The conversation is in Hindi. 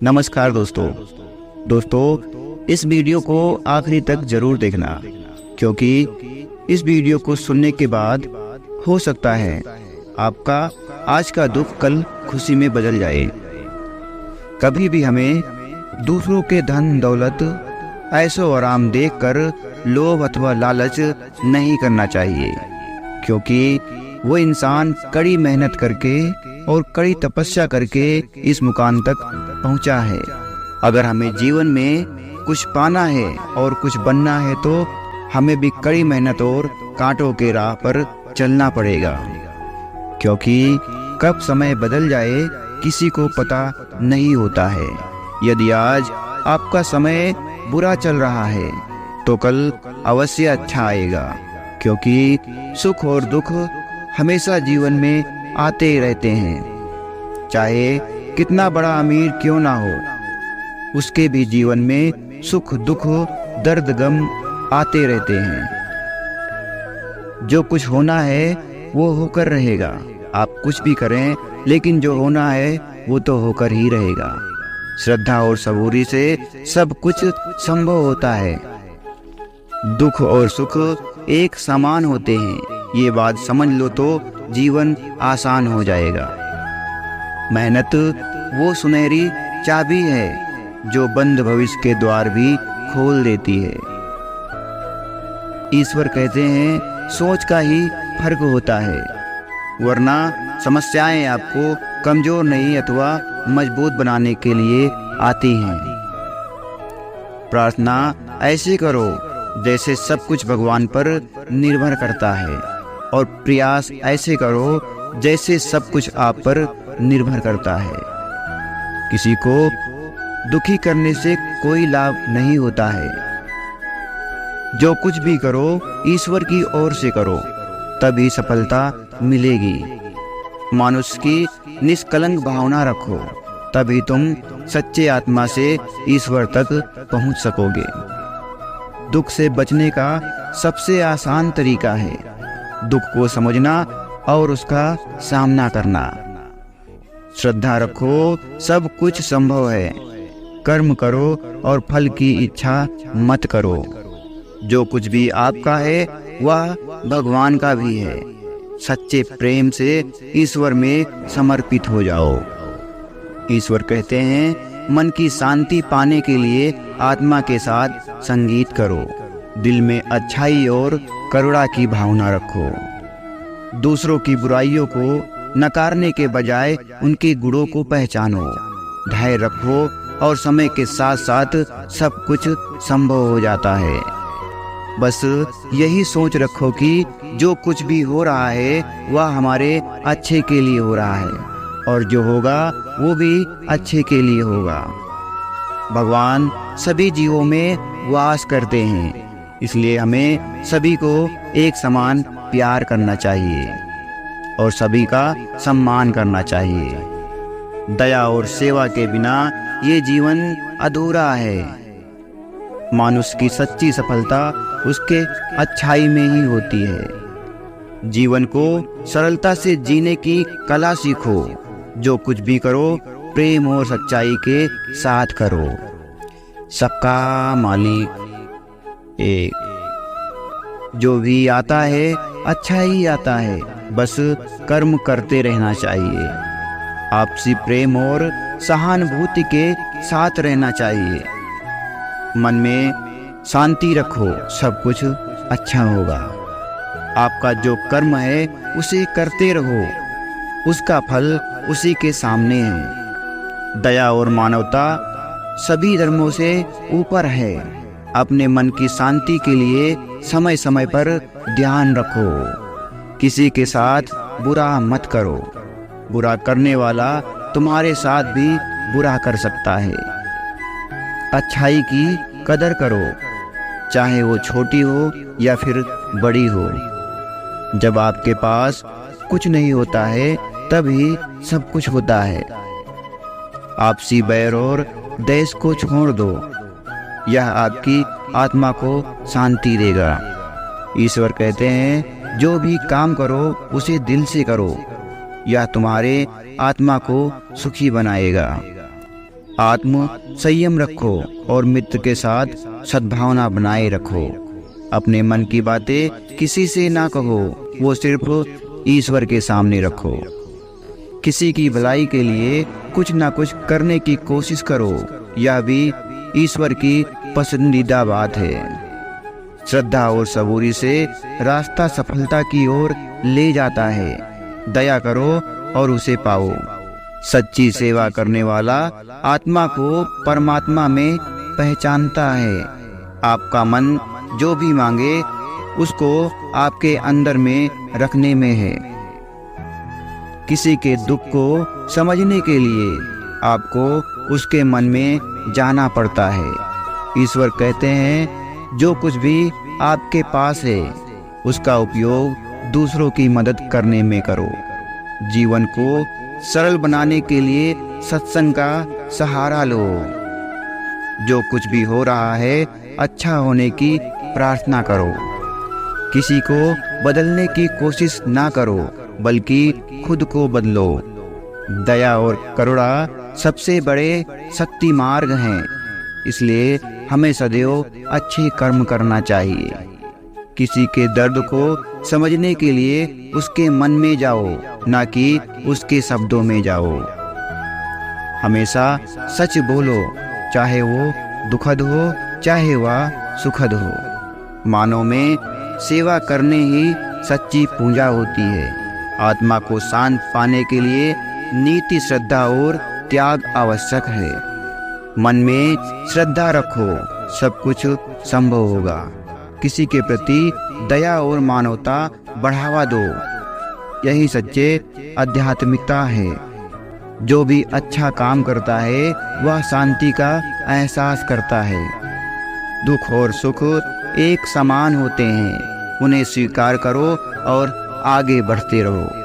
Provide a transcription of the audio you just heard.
नमस्कार दोस्तों, इस वीडियो को आखिरी तक जरूर देखना, क्योंकि इस वीडियो को सुनने के बाद हो सकता है आपका आज का दुख कल खुशी में बदल जाए। कभी भी हमें दूसरों के धन दौलत ऐशो आराम देखकर लोभ अथवा लालच नहीं करना चाहिए, क्योंकि वो इंसान कड़ी मेहनत करके और कड़ी तपस्या करके इस मुकाम तक पहुंचा है। अगर हमें जीवन में कुछ पाना है और कुछ बनना है तो हमें भी कड़ी मेहनत और कांटों के राह पर चलना पड़ेगा, क्योंकि कब समय बदल जाए किसी को पता नहीं होता है। यदि आज आपका समय बुरा चल रहा है तो कल अवश्य अच्छा आएगा, क्योंकि सुख और दुख हमेशा जीवन में आते ही रहते हैं। चाहे कितना बड़ा अमीर क्यों ना हो, उसके भी जीवन में सुख दुख दर्द गम आते रहते हैं। जो कुछ होना है वो होकर रहेगा। आप कुछ भी करें, लेकिन जो होना है वो तो होकर ही रहेगा। श्रद्धा और सबूरी से सब कुछ संभव होता है। दुख और सुख एक समान होते हैं, ये बात समझ लो तो जीवन आसान हो जाएगा। मेहनत वो सुनहरी चाबी है जो बंद भविष्य के द्वार भी खोल देती है। ईश्वर कहते हैं सोच का ही फर्क होता है, वरना समस्याएं आपको कमजोर नहीं अथवा मजबूत बनाने के लिए आती हैं। प्रार्थना ऐसे करो जैसे सब कुछ भगवान पर निर्भर करता है, और प्रयास ऐसे करो जैसे सब कुछ आप पर निर्भर करता है। किसी को दुखी करने से कोई लाभ नहीं होता है। जो कुछ भी करो ईश्वर की ओर से करो, तभी सफलता मिलेगी। मनुष्य की निष्कलंक भावना रखो, तभी तुम सच्चे आत्मा से ईश्वर तक पहुंच सकोगे। दुख से बचने का सबसे आसान तरीका है दुख को समझना और उसका सामना करना। श्रद्धा रखो, सब कुछ संभव है। कर्म करो और फल की इच्छा मत करो। जो कुछ भी आपका है वह भगवान का भी है। सच्चे प्रेम से ईश्वर में समर्पित हो जाओ। ईश्वर कहते हैं मन की शांति पाने के लिए आत्मा के साथ संगीत करो। दिल में अच्छाई और करुणा की भावना रखो। दूसरों की बुराइयों को नकारने के बजाय उनके गुणों को पहचानो। धैर्य रखो और समय के साथ साथ सब कुछ संभव हो जाता है। बस यही सोच रखो कि जो कुछ भी हो रहा है वह हमारे अच्छे के लिए हो रहा है, और जो होगा वो भी अच्छे के लिए होगा। भगवान सभी जीवों में वास करते हैं, इसलिए हमें सभी को एक समान प्यार करना चाहिए और सभी का सम्मान करना चाहिए। दया और सेवा के बिना ये जीवन अधूरा है। मनुष्य की सच्ची सफलता उसके अच्छाई में ही होती है। जीवन को सरलता से जीने की कला सीखो। जो कुछ भी करो प्रेम और सच्चाई के साथ करो। सबका मालिक एक। जो भी आता है अच्छा ही आता है, बस कर्म करते रहना चाहिए। आपसी प्रेम और सहानुभूति के साथ रहना चाहिए। मन में शांति रखो, सब कुछ अच्छा होगा। आपका जो कर्म है उसे करते रहो, उसका फल उसी के सामने है। दया और मानवता सभी धर्मों से ऊपर है। अपने मन की शांति के लिए समय समय पर ध्यान रखो। किसी के साथ बुरा मत करो। बुरा करने वाला तुम्हारे साथ भी बुरा कर सकता है। अच्छाई की कदर करो, चाहे वो छोटी हो या फिर बड़ी हो। जब आपके पास कुछ नहीं होता है तभी सब कुछ होता है। आपसी बैर और देश को छोड़ दो, यह आपकी आत्मा को शांति देगा। ईश्वर कहते हैं जो भी काम करो उसे दिल से करो, यह तुम्हारे आत्मा को सुखी बनाएगा। आत्म संयम रखो और मित्र के साथ सद्भावना बनाए रखो। अपने मन की बातें किसी से ना कहो, वो सिर्फ ईश्वर के सामने रखो। किसी की भलाई के लिए कुछ ना कुछ करने की कोशिश करो, यह भी ईश्वर की पसंदीदा बात है। श्रद्धा और सबूरी से रास्ता सफलता की ओर ले जाता है। दया करो और उसे पाओ। सच्ची सेवा करने वाला आत्मा को परमात्मा में पहचानता है। आपका मन जो भी मांगे उसको आपके अंदर में रखने में है। किसी के दुख को समझने के लिए आपको उसके मन में जाना पड़ता है। ईश्वर कहते हैं, जो कुछ भी आपके पास है उसका उपयोग दूसरों की मदद करने में करो। जीवन को सरल बनाने के लिए सत्संग का सहारा लो। जो कुछ भी हो रहा है अच्छा होने की प्रार्थना करो। किसी को बदलने की कोशिश ना करो, बल्कि खुद को बदलो। दया और करुणा सबसे बड़े शक्ति मार्ग हैं, इसलिए हमें सदैव अच्छे कर्म करना चाहिए। किसी के दर्द को समझने के लिए उसके मन में जाओ, ना कि उसके शब्दों में जाओ। हमेशा सच बोलो, चाहे वो दुखद हो चाहे वह सुखद हो। मानव में सेवा करने ही सच्ची पूजा होती है। आत्मा को शांत पाने के लिए नीति, श्रद्धा और त्याग आवश्यक है। मन में श्रद्धा रखो, सब कुछ संभव होगा। किसी के प्रति दया और मानवता बढ़ावा दो, यही सच्चे आध्यात्मिकता है। जो भी अच्छा काम करता है वह शांति का एहसास करता है। दुख और सुख एक समान होते हैं, उन्हें स्वीकार करो और आगे बढ़ते रहो।